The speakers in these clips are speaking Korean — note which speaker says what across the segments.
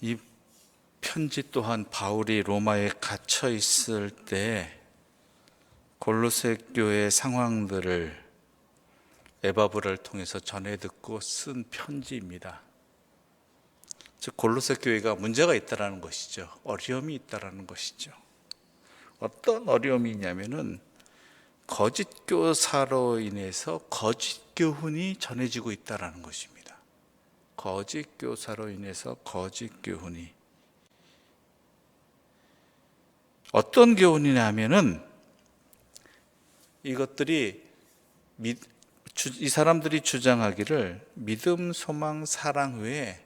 Speaker 1: 이 편지 또한 바울이 로마에 갇혀 있을 때 골로새 교회 상황들을 에바브라를 통해서 전해 듣고 쓴 편지입니다. 즉 골로새 교회가 문제가 있다라는 것이죠. 어려움이 있다라는 것이죠. 어떤 어려움이 있냐면은 거짓 교사로 인해서 거짓 교훈이 전해지고 있다라는 것입니다. 거짓 교사로 인해서 거짓 교훈이 어떤 교훈이냐면은 이것들이 이 사람들이 주장하기를 믿음, 소망, 사랑 외에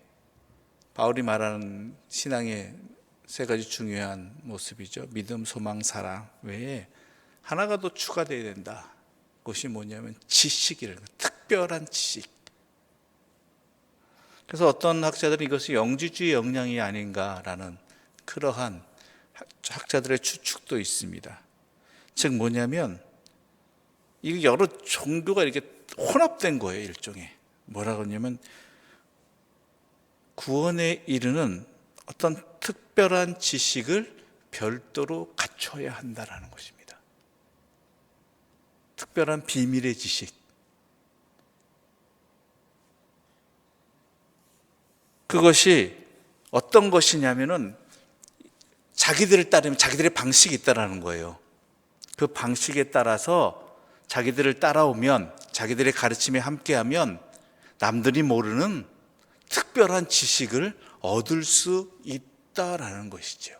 Speaker 1: 바울이 말하는 신앙의 세 가지 중요한 모습이죠. 믿음, 소망, 사랑 외에 하나가 더 추가되어야 된다. 그것이 뭐냐면 지식이라는 거예요. 특별한 지식. 그래서 어떤 학자들은 이것이 영지주의 역량이 아닌가라는 그러한 학자들의 추측도 있습니다. 즉 뭐냐면 이게 여러 종교가 이렇게 혼합된 거예요. 일종의 뭐라고 하냐면 구원에 이르는 어떤 특별한 지식을 별도로 갖춰야 한다는 것입니다. 특별한 비밀의 지식. 그것이 어떤 것이냐면은 자기들을 따르면 자기들의 방식이 있다라는 거예요. 그 방식에 따라서 자기들을 따라오면 자기들의 가르침에 함께하면 남들이 모르는 특별한 지식을 얻을 수 있다라는 것이죠.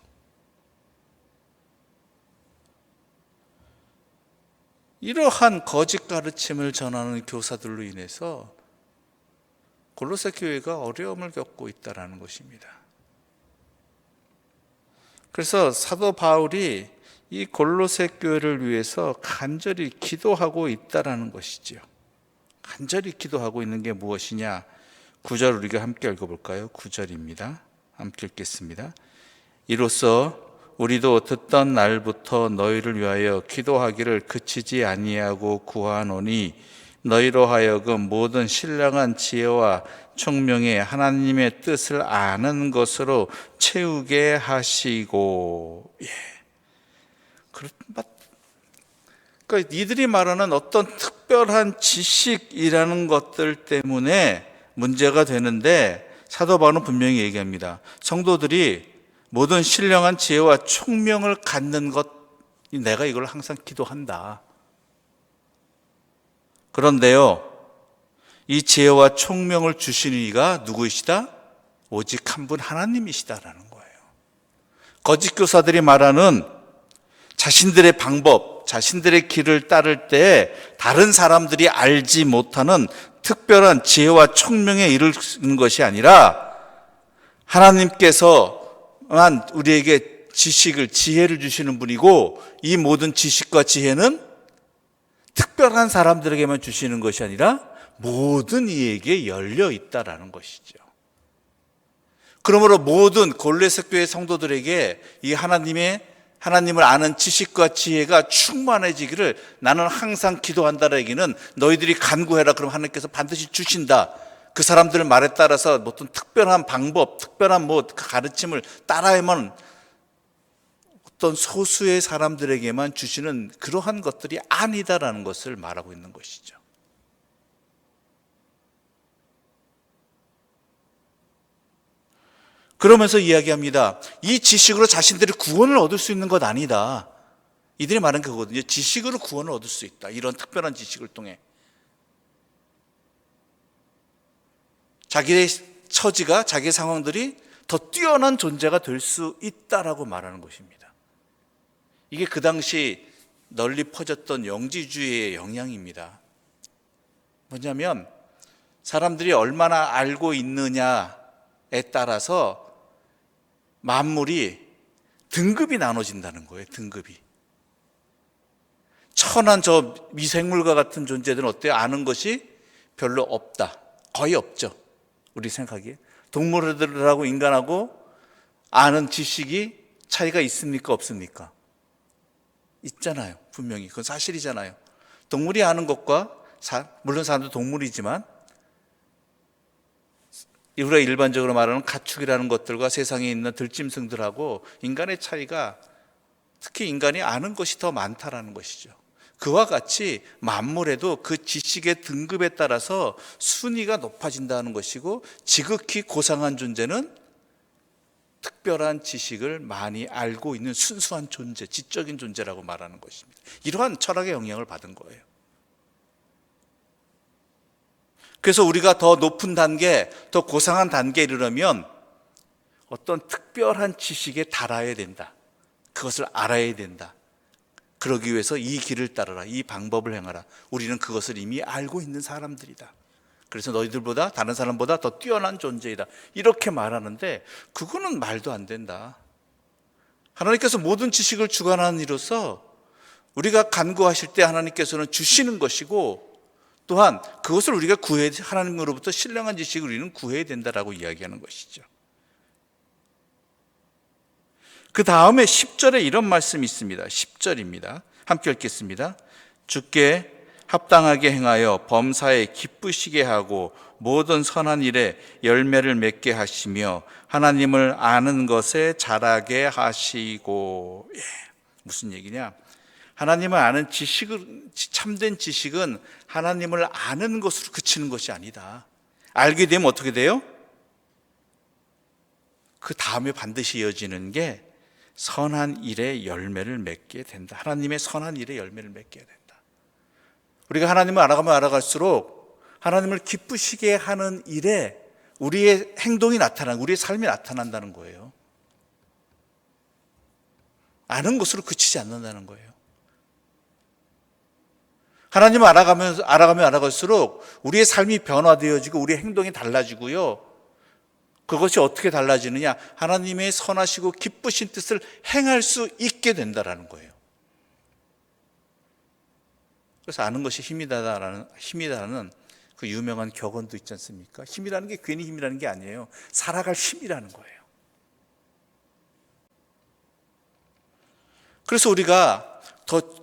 Speaker 1: 이러한 거짓 가르침을 전하는 교사들로 인해서 골로새 교회가 어려움을 겪고 있다라는 것입니다. 그래서 사도 바울이 이 골로새 교회를 위해서 간절히 기도하고 있다라는 것이죠. 간절히 기도하고 있는 게 무엇이냐? 9절 우리가 함께 읽어볼까요? 9절입니다. 함께 읽겠습니다. 이로써 우리도 듣던 날부터 너희를 위하여 기도하기를 그치지 아니하고 구하노니 너희로 하여금 모든 신령한 지혜와 총명의 하나님의 뜻을 아는 것으로 채우게 하시고. 그러니까 이들이 말하는 어떤 특별한 지식이라는 것들 때문에 문제가 되는데 사도 바울은 분명히 얘기합니다. 성도들이 모든 신령한 지혜와 총명을 갖는 것, 내가 이걸 항상 기도한다. 그런데요, 이 지혜와 총명을 주시는 이가 누구이시다? 오직 한 분 하나님이시다라는 거예요. 거짓 교사들이 말하는 자신들의 방법, 자신들의 길을 따를 때 다른 사람들이 알지 못하는 특별한 지혜와 총명에 이르는 것이 아니라 하나님께서만 우리에게 지혜를 주시는 분이고 이 모든 지식과 지혜는 특별한 사람들에게만 주시는 것이 아니라 모든 이에게 열려 있다라는 것이죠. 그러므로 모든 골로새 교회 성도들에게 이 하나님을 아는 지식과 지혜가 충만해지기를 나는 항상 기도한다는 얘기는 너희들이 간구해라. 그럼 하나님께서 반드시 주신다. 그 사람들 말에 따라서 어떤 특별한 방법, 특별한 가르침을 따라야만 어떤 소수의 사람들에게만 주시는 그러한 것들이 아니다라는 것을 말하고 있는 것이죠. 그러면서 이야기합니다. 이 지식으로 자신들이 구원을 얻을 수 있는 것 아니다. 이들이 말한 그거거든요. 지식으로 구원을 얻을 수 있다. 이런 특별한 지식을 통해. 자기의 처지가, 자기의 상황들이 더 뛰어난 존재가 될 수 있다라고 말하는 것입니다. 이게 그 당시 널리 퍼졌던 영지주의의 영향입니다. 뭐냐면 사람들이 얼마나 알고 있느냐에 따라서 만물이 등급이 나눠진다는 거예요. 등급이. 천한 저 미생물과 같은 존재들은 어때요? 아는 것이 별로 없다. 거의 없죠. 우리 생각에. 동물들하고 인간하고 아는 지식이 차이가 있습니까? 없습니까? 있잖아요. 분명히. 그건 사실이잖아요. 동물이 아는 것과 물론 사람도 동물이지만 우리가 일반적으로 말하는 가축이라는 것들과 세상에 있는 들짐승들하고 인간의 차이가, 특히 인간이 아는 것이 더 많다라는 것이죠. 그와 같이 만물에도 그 지식의 등급에 따라서 순위가 높아진다는 것이고, 지극히 고상한 존재는 특별한 지식을 많이 알고 있는 순수한 존재, 지적인 존재라고 말하는 것입니다. 이러한 철학의 영향을 받은 거예요. 그래서 우리가 더 높은 단계, 더 고상한 단계에 이르려면 어떤 특별한 지식에 달아야 된다. 그것을 알아야 된다. 그러기 위해서 이 길을 따르라, 이 방법을 행하라. 우리는 그것을 이미 알고 있는 사람들이다. 그래서 너희들보다, 다른 사람보다 더 뛰어난 존재이다. 이렇게 말하는데 그거는 말도 안 된다. 하나님께서 모든 지식을 주관하는 이로서 우리가 간구하실 때 하나님께서는 주시는 것이고, 또한 그것을 우리가 하나님으로부터 신령한 지식을 우리는 구해야 된다라고 이야기하는 것이죠. 그 다음에 10절에 이런 말씀이 있습니다. 10절입니다. 함께 읽겠습니다. 주께 합당하게 행하여 범사에 기쁘시게 하고 모든 선한 일에 열매를 맺게 하시며 하나님을 아는 것에 자라게 하시고. 무슨 얘기냐? 하나님을 아는 지식은, 참된 지식은 하나님을 아는 것으로 그치는 것이 아니다. 알게 되면 어떻게 돼요? 그 다음에 반드시 이어지는 게 선한 일의 열매를 맺게 된다. 하나님의 선한 일의 열매를 맺게 된다. 우리가 하나님을 알아가면 알아갈수록 하나님을 기쁘시게 하는 일에 우리의 행동이 나타나는, 우리의 삶이 나타난다는 거예요. 아는 것으로 그치지 않는다는 거예요. 하나님을 알아가면 알아갈수록 우리의 삶이 변화되어지고 우리의 행동이 달라지고요. 그것이 어떻게 달라지느냐? 하나님의 선하시고 기쁘신 뜻을 행할 수 있게 된다라는 거예요. 그래서 아는 것이 힘이다라는 그 유명한 격언도 있지 않습니까? 힘이라는 게 괜히 힘이라는 게 아니에요. 살아갈 힘이라는 거예요. 그래서 우리가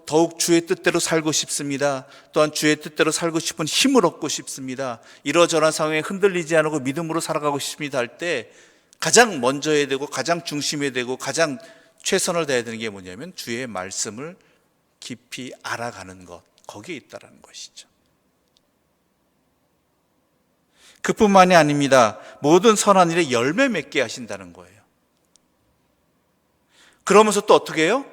Speaker 1: 더욱 주의 뜻대로 살고 싶습니다. 또한 주의 뜻대로 살고 싶은 힘을 얻고 싶습니다. 이러저러한 상황에 흔들리지 않고 믿음으로 살아가고 싶습니다 할 때 가장 먼저 해야 되고 가장 중심해야 되고 가장 최선을 다해야 되는 게 뭐냐면 주의 말씀을 깊이 알아가는 것, 거기에 있다라는 것이죠. 그뿐만이 아닙니다. 모든 선한 일에 열매 맺게 하신다는 거예요. 그러면서 또 어떻게 해요?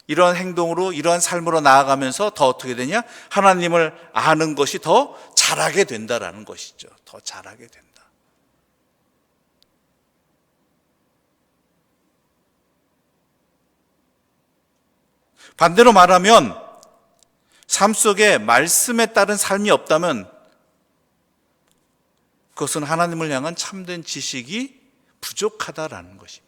Speaker 1: 이러한 행동으로, 이러한 삶으로 나아가면서 더 어떻게 되냐? 하나님을 아는 것이 더 자라게 된다라는 것이죠. 더 자라게 된다. 반대로 말하면 삶 속에 말씀에 따른 삶이 없다면 그것은 하나님을 향한 참된 지식이 부족하다라는 것입니다.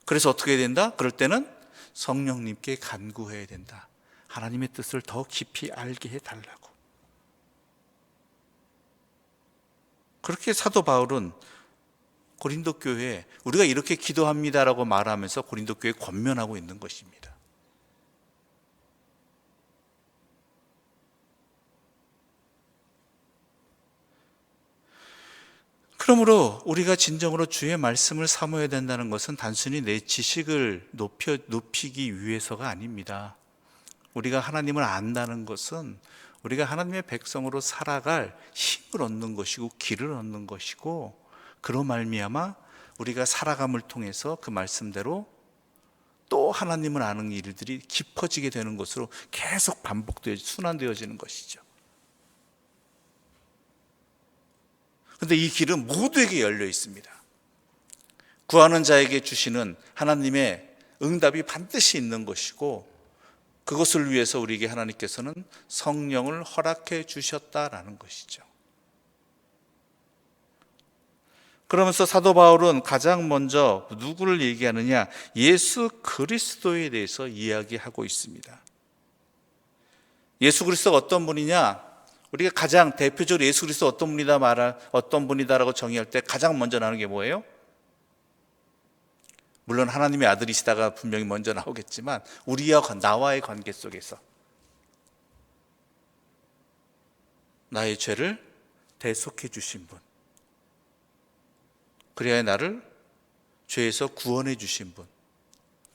Speaker 1: 그래서 어떻게 해야 된다? 그럴 때는 성령님께 간구해야 된다. 하나님의 뜻을 더 깊이 알게 해달라고. 그렇게 사도 바울은 고린도 교회에 우리가 이렇게 기도합니다라고 말하면서 고린도 교회에 권면하고 있는 것입니다. 그러므로 우리가 진정으로 주의 말씀을 사모해야 된다는 것은 단순히 내 지식을 높이기 위해서가 아닙니다. 우리가 하나님을 안다는 것은 우리가 하나님의 백성으로 살아갈 힘을 얻는 것이고 길을 얻는 것이고, 그로 말미암아 우리가 살아감을 통해서 그 말씀대로 또 하나님을 아는 일들이 깊어지게 되는 것으로 계속 순환되어지는 것이죠. 그런데 이 길은 모두에게 열려 있습니다. 구하는 자에게 주시는 하나님의 응답이 반드시 있는 것이고, 그것을 위해서 우리에게 하나님께서는 성령을 허락해 주셨다라는 것이죠. 그러면서 사도 바울은 가장 먼저 누구를 얘기하느냐? 예수 그리스도에 대해서 이야기하고 있습니다. 예수 그리스도가 어떤 분이냐? 우리가 가장 대표적으로 예수 그리스도 어떤 분이다라고 정의할 때 가장 먼저 나오는 게 뭐예요? 물론 하나님의 아들이시다가 분명히 먼저 나오겠지만 나와의 관계 속에서 나의 죄를 대속해 주신 분, 그래야 나를 죄에서 구원해 주신 분,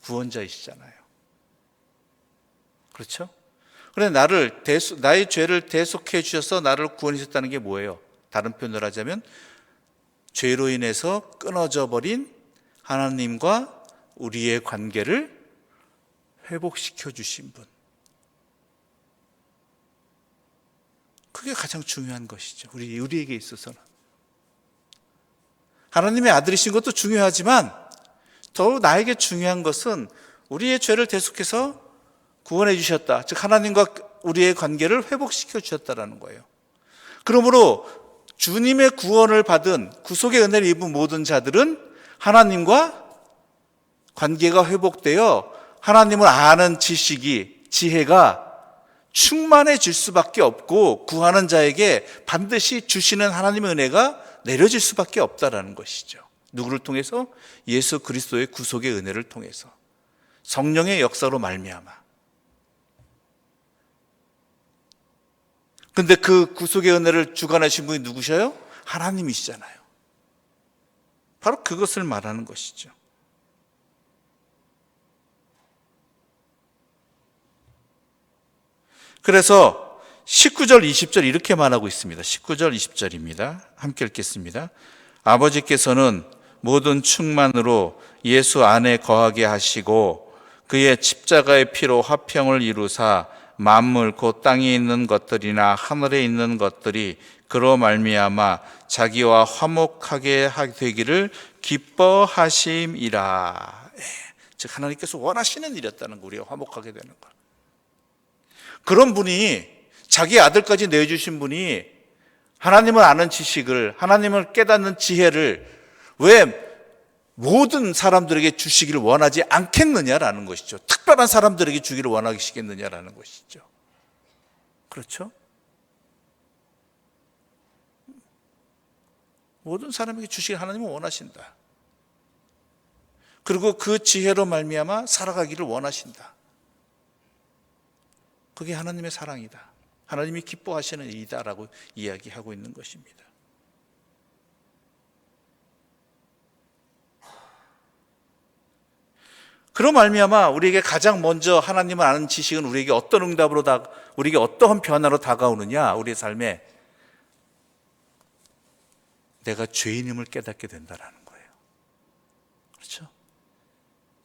Speaker 1: 구원자이시잖아요. 그렇죠? 그런데 나의 죄를 대속해 주셔서 나를 구원해 주셨다는 게 뭐예요? 다른 표현을 하자면 죄로 인해서 끊어져 버린 하나님과 우리의 관계를 회복시켜 주신 분. 그게 가장 중요한 것이죠. 우리에게 있어서는. 하나님의 아들이신 것도 중요하지만 더욱 나에게 중요한 것은 우리의 죄를 대속해서 구원해 주셨다. 즉 하나님과 우리의 관계를 회복시켜 주셨다라는 거예요. 그러므로 주님의 구원을 받은 구속의 은혜를 입은 모든 자들은 하나님과 관계가 회복되어 하나님을 아는 지혜가 충만해질 수밖에 없고 구하는 자에게 반드시 주시는 하나님의 은혜가 내려질 수밖에 없다라는 것이죠. 누구를 통해서? 예수 그리스도의 구속의 은혜를 통해서 성령의 역사로 말미암아. 근데 그 구속의 은혜를 주관하신 분이 누구셔요? 하나님이시잖아요. 바로 그것을 말하는 것이죠. 그래서 19절, 20절 이렇게 말하고 있습니다. 19절, 20절입니다. 함께 읽겠습니다. 아버지께서는 모든 충만으로 예수 안에 거하게 하시고 그의 십자가의 피로 화평을 이루사 만물 곧 땅에 있는 것들이나 하늘에 있는 것들이 그로 말미암아 자기와 화목하게 되기를 기뻐하심이라. 즉 하나님께서 원하시는 일이었다는 거, 우리가 화목하게 되는 것. 그런 분이, 자기 아들까지 내주신 분이 하나님을 아는 지식을, 하나님을 깨닫는 지혜를 왜 모든 사람들에게 주시기를 원하지 않겠느냐라는 것이죠. 특별한 사람들에게 주기를 원하시겠느냐라는 것이죠. 그렇죠? 모든 사람에게 주시기를 하나님은 원하신다. 그리고 그 지혜로 말미암아 살아가기를 원하신다. 그게 하나님의 사랑이다. 하나님이 기뻐하시는 일이다라고 이야기하고 있는 것입니다. 그로 말미암아 우리에게 가장 먼저 하나님을 아는 지식은 우리에게 어떤 응답으로 우리에게 어떠한 변화로 다가오느냐? 우리의 삶에 내가 죄인임을 깨닫게 된다라는 거예요. 그렇죠?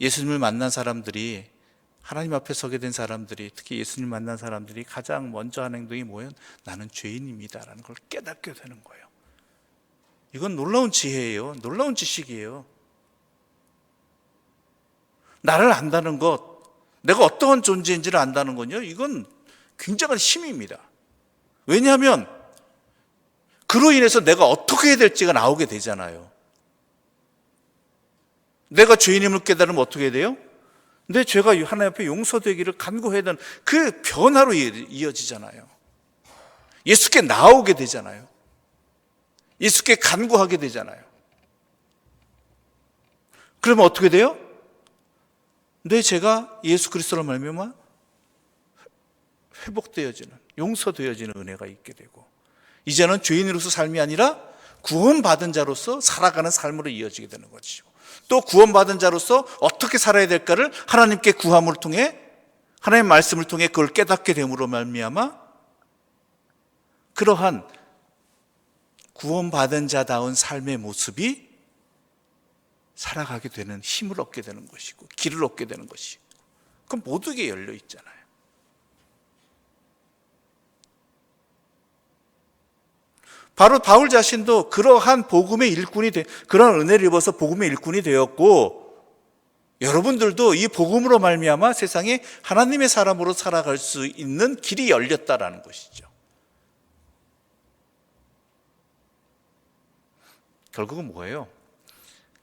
Speaker 1: 예수님을 만난 사람들이, 하나님 앞에 서게 된 사람들이, 특히 예수님 만난 사람들이 가장 먼저 하는 행동이 뭐예요? 나는 죄인입니다라는 걸 깨닫게 되는 거예요. 이건 놀라운 지혜예요. 놀라운 지식이에요. 나를 안다는 것, 내가 어떠한 존재인지를 안다는 건요, 이건 굉장한 힘입니다. 왜냐하면 그로 인해서 내가 어떻게 해야 될지가 나오게 되잖아요. 내가 죄인임을 깨달으면 어떻게 해야 돼요? 내 죄가 하나님 앞에 용서되기를 간구해야 되는 그 변화로 이어지잖아요. 예수께 나오게 되잖아요. 예수께 간구하게 되잖아요. 그러면 어떻게 돼요? 내 죄가 예수 그리스도로 말미암아 회복되어지는, 용서되어지는 은혜가 있게 되고, 이제는 죄인으로서 삶이 아니라 구원받은 자로서 살아가는 삶으로 이어지게 되는 것이고, 또 구원받은 자로서 어떻게 살아야 될까를 하나님께 구함을 통해, 하나님의 말씀을 통해 그걸 깨닫게 됨으로 말미암아 그러한 구원받은 자다운 삶의 모습이 살아가게 되는 힘을 얻게 되는 것이고 길을 얻게 되는 것이고, 그건 모두에게 열려 있잖아요. 바로 바울 자신도 그러한 복음의 일꾼이 그런 은혜를 입어서 복음의 일꾼이 되었고, 여러분들도 이 복음으로 말미암아 세상에 하나님의 사람으로 살아갈 수 있는 길이 열렸다라는 것이죠. 결국은 뭐예요?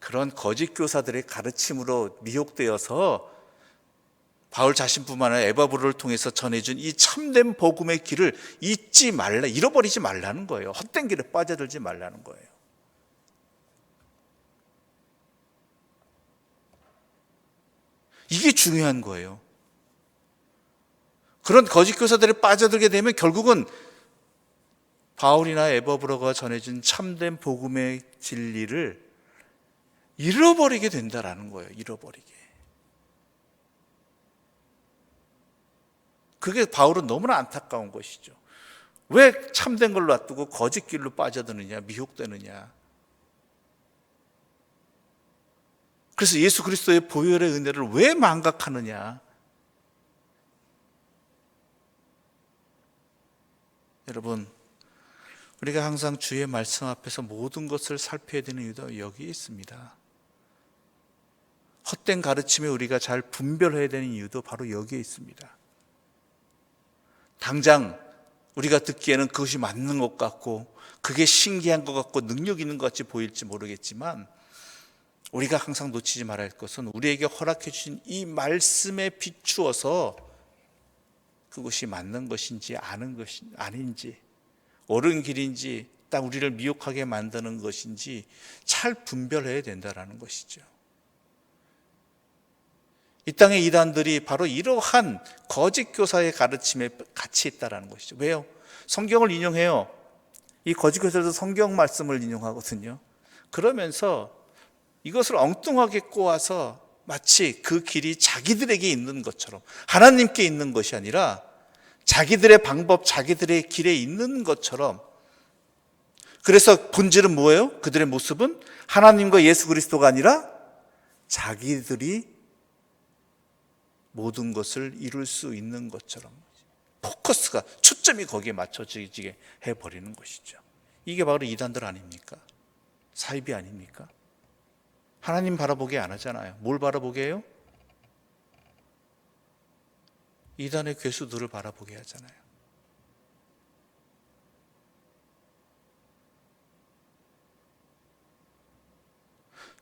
Speaker 1: 그런 거짓 교사들의 가르침으로 미혹되어서 바울 자신뿐만 아니라 에바브로를 통해서 전해준 이 참된 복음의 길을 잃어버리지 말라는 거예요. 헛된 길에 빠져들지 말라는 거예요. 이게 중요한 거예요. 그런 거짓 교사들이 빠져들게 되면 결국은 바울이나 에버브로가 전해진 참된 복음의 진리를 잃어버리게 된다라는 거예요. 잃어버리게. 그게 바울은 너무나 안타까운 것이죠. 왜 참된 걸 놔두고 거짓 길로 빠져드느냐, 미혹되느냐. 그래서 예수 그리스도의 보혈의 은혜를 왜 망각하느냐. 여러분, 우리가 항상 주의 말씀 앞에서 모든 것을 살펴야 되는 이유도 여기에 있습니다. 헛된 가르침에 우리가 잘 분별해야 되는 이유도 바로 여기에 있습니다. 당장 우리가 듣기에는 그것이 맞는 것 같고 그게 신기한 것 같고 능력 있는 것 같이 보일지 모르겠지만, 우리가 항상 놓치지 말아야 할 것은 우리에게 허락해 주신 이 말씀에 비추어서 그것이 맞는 것인지 아닌지, 옳은 길인지, 딱 우리를 미혹하게 만드는 것인지 잘 분별해야 된다는 것이죠. 이 땅의 이단들이 바로 이러한 거짓 교사의 가르침에 같이 있다는 것이죠. 왜요? 성경을 인용해요. 이 거짓 교사들도 성경 말씀을 인용하거든요. 그러면서 이것을 엉뚱하게 꼬아서 마치 그 길이 자기들에게 있는 것처럼, 하나님께 있는 것이 아니라 자기들의 방법, 자기들의 길에 있는 것처럼. 그래서 본질은 뭐예요? 그들의 모습은 하나님과 예수 그리스도가 아니라 자기들이 모든 것을 이룰 수 있는 것처럼, 포커스가, 초점이 거기에 맞춰지게 해버리는 것이죠. 이게 바로 이단들 아닙니까? 사이비 아닙니까? 하나님 바라보게 안 하잖아요. 뭘 바라보게 해요? 이단의 괴수들을 바라보게 하잖아요.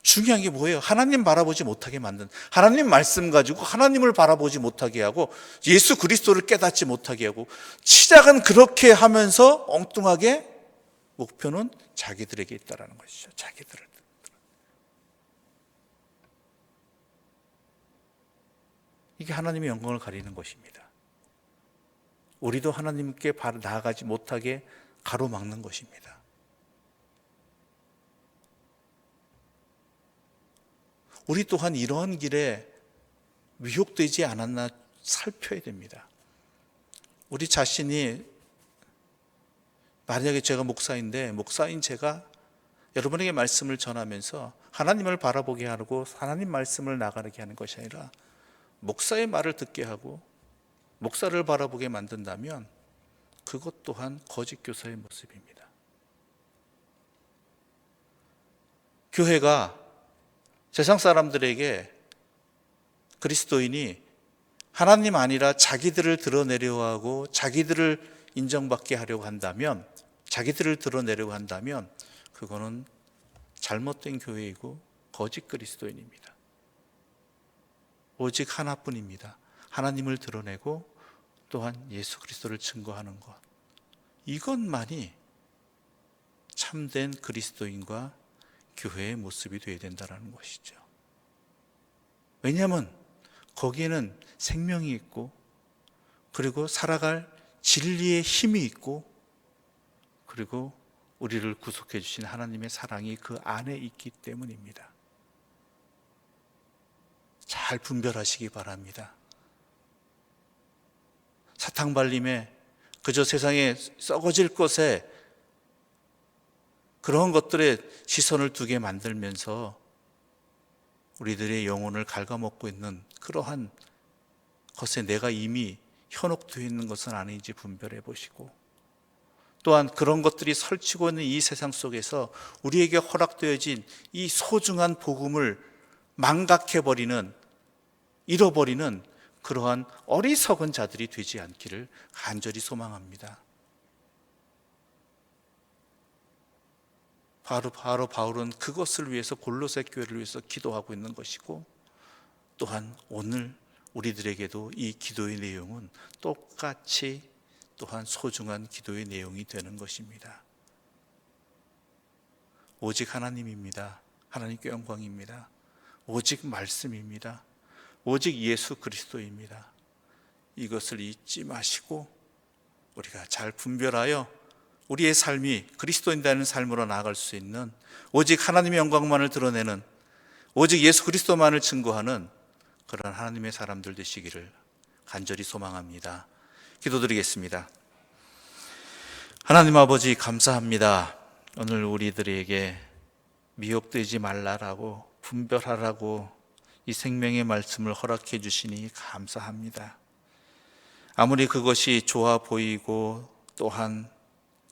Speaker 1: 중요한 게 뭐예요? 하나님 바라보지 못하게 만든, 하나님 말씀 가지고 하나님을 바라보지 못하게 하고 예수 그리스도를 깨닫지 못하게 하고, 시작은 그렇게 하면서 엉뚱하게 목표는 자기들에게 있다는 것이죠. 자기들을. 이게 하나님의 영광을 가리는 것입니다. 우리도 하나님께 나아가지 못하게 가로막는 것입니다. 우리 또한 이러한 길에 미혹되지 않았나 살펴야 됩니다. 우리 자신이, 만약에 제가 목사인 제가 여러분에게 말씀을 전하면서 하나님을 바라보게 하고 하나님 말씀을 나가게 하는 것이 아니라 목사의 말을 듣게 하고 목사를 바라보게 만든다면 그것 또한 거짓 교사의 모습입니다. 교회가 세상 사람들에게 그리스도인이 하나님 아니라 자기들을 드러내려고 하고 자기들을 인정받게 하려고 한다면, 자기들을 드러내려고 한다면 그거는 잘못된 교회이고 거짓 그리스도인입니다. 오직 하나뿐입니다. 하나님을 드러내고 또한 예수 그리스도를 증거하는 것, 이것만이 참된 그리스도인과 교회의 모습이 되어야 된다는 것이죠. 왜냐하면 거기에는 생명이 있고, 그리고 살아갈 진리의 힘이 있고, 그리고 우리를 구속해 주신 하나님의 사랑이 그 안에 있기 때문입니다. 잘 분별하시기 바랍니다. 사탕발림에 그저 세상에 썩어질 것에 그런 것들에 시선을 두게 만들면서 우리들의 영혼을 갉아먹고 있는 그러한 것에 내가 이미 현혹되어 있는 것은 아닌지 분별해 보시고, 또한 그런 것들이 설치고 있는 이 세상 속에서 우리에게 허락되어진 이 소중한 복음을 망각해버리는, 잃어버리는 그러한 어리석은 자들이 되지 않기를 간절히 소망합니다. 바로 바울은 그것을 위해서, 골로새 교회를 위해서 기도하고 있는 것이고, 또한 오늘 우리들에게도 이 기도의 내용은 똑같이 또한 소중한 기도의 내용이 되는 것입니다. 오직 하나님입니다. 하나님께 영광입니다. 오직 말씀입니다. 오직 예수 그리스도입니다. 이것을 잊지 마시고 우리가 잘 분별하여 우리의 삶이 그리스도인다는 삶으로 나아갈 수 있는, 오직 하나님의 영광만을 드러내는, 오직 예수 그리스도만을 증거하는 그런 하나님의 사람들 되시기를 간절히 소망합니다. 기도드리겠습니다. 하나님 아버지, 감사합니다. 오늘 우리들에게 미혹되지 말라라고, 분별하라고 이 생명의 말씀을 허락해 주시니 감사합니다. 아무리 그것이 좋아 보이고 또한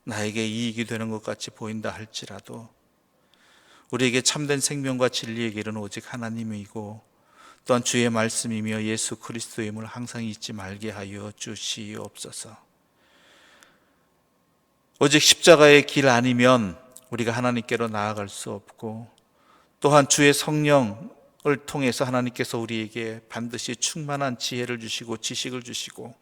Speaker 1: 나에게 이익이 되는 것 같이 보인다 할지라도 우리에게 참된 생명과 진리의 길은 오직 하나님이고 또한 주의 말씀이며 예수 그리스도임을 항상 잊지 말게 하여 주시옵소서. 오직 십자가의 길 아니면 우리가 하나님께로 나아갈 수 없고, 또한 주의 성령을 통해서 하나님께서 우리에게 반드시 충만한 지혜를 주시고 지식을 주시고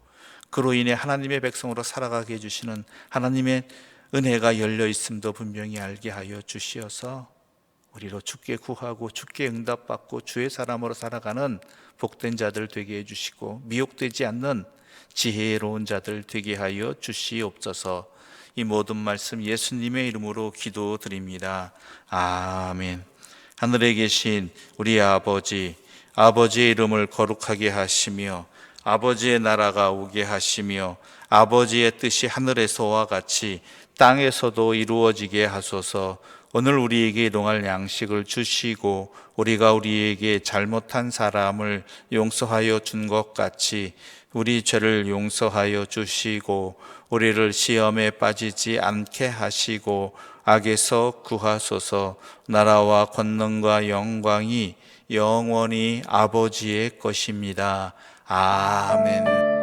Speaker 1: 그로 인해 하나님의 백성으로 살아가게 해주시는 하나님의 은혜가 열려 있음도 분명히 알게 하여 주시어서 우리로 주께 구하고 주께 응답받고 주의 사람으로 살아가는 복된 자들 되게 해주시고 미혹되지 않는 지혜로운 자들 되게 하여 주시옵소서. 이 모든 말씀 예수님의 이름으로 기도드립니다. 아멘. 하늘에 계신 우리 아버지, 아버지의 이름을 거룩하게 하시며 아버지의 나라가 오게 하시며 아버지의 뜻이 하늘에서와 같이 땅에서도 이루어지게 하소서. 오늘 우리에게 일용할 양식을 주시고 우리가 우리에게 잘못한 사람을 용서하여 준 것 같이 우리 죄를 용서하여 주시고 우리를 시험에 빠지지 않게 하시고 악에서 구하소서. 나라와 권능과 영광이 영원히 아버지의 것입니다. 아멘.